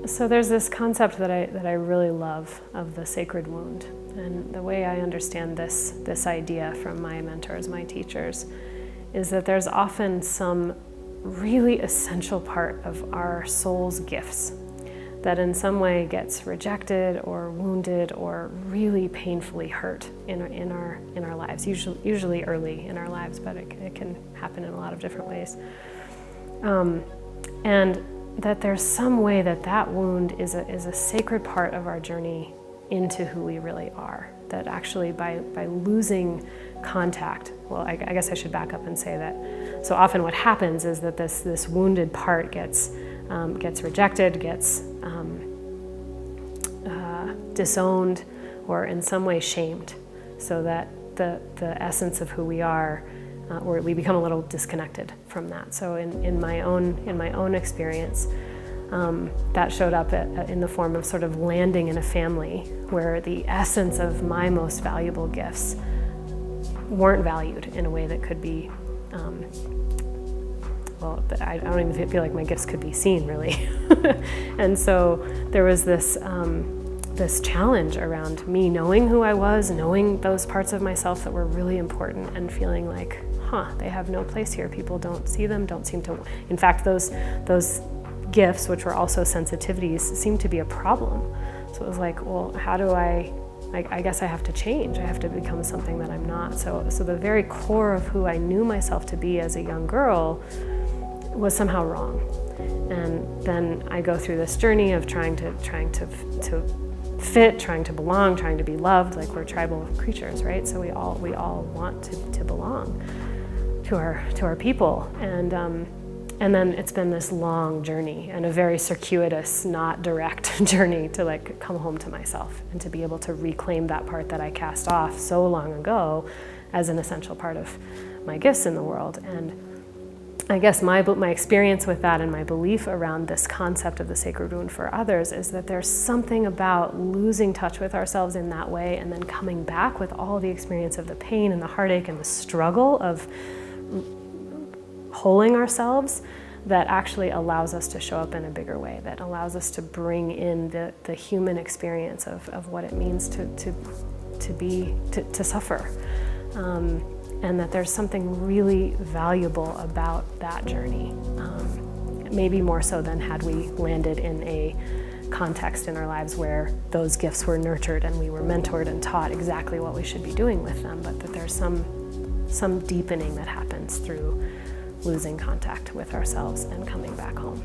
So there's this concept that I really love of the sacred wound. And the way I understand this idea from my mentors, my teachers, is that there's often some really essential part of our soul's gifts that in some way gets rejected or wounded or really painfully hurt in our lives, usually early in our lives, but it can happen in a lot of different ways. And that there's some way that wound is a sacred part of our journey into who we really are. That actually by losing contact, well, I guess I should back up and say that so often what happens is that this wounded part gets rejected, gets disowned, or in some way shamed, so that the essence of who we are, or we become a little disconnected from that. So in my own experience, that showed up in the form of sort of landing in a family where the essence of my most valuable gifts weren't valued in a way that could be, well, I don't even feel like my gifts could be seen, really. And so there was this challenge around me knowing who I was, knowing those parts of myself that were really important, and feeling like, they have no place here. People don't see them, don't seem to. In fact, those gifts, which were also sensitivities, seemed to be a problem. So it was like, well, how do I guess I have to change. I have to become something that I'm not. So the very core of who I knew myself to be as a young girl was somehow wrong. And then I go through this journey of trying to fit, trying to belong, trying to be loved. Like, we're tribal creatures, right? So we all want to belong to our people. And then it's been this long journey and a very circuitous, not direct journey to like come home to myself and to be able to reclaim that part that I cast off so long ago as an essential part of my gifts in the world. And I guess my experience with that and my belief around this concept of the sacred wound for others is that there's something about losing touch with ourselves in that way and then coming back with all the experience of the pain and the heartache and the struggle of holding ourselves, that actually allows us to show up in a bigger way, that allows us to bring in the human experience of what it means to suffer. And that there's something really valuable about that journey, maybe more so than had we landed in a context in our lives where those gifts were nurtured and we were mentored and taught exactly what we should be doing with them, but that there's some deepening that happens through losing contact with ourselves and coming back home.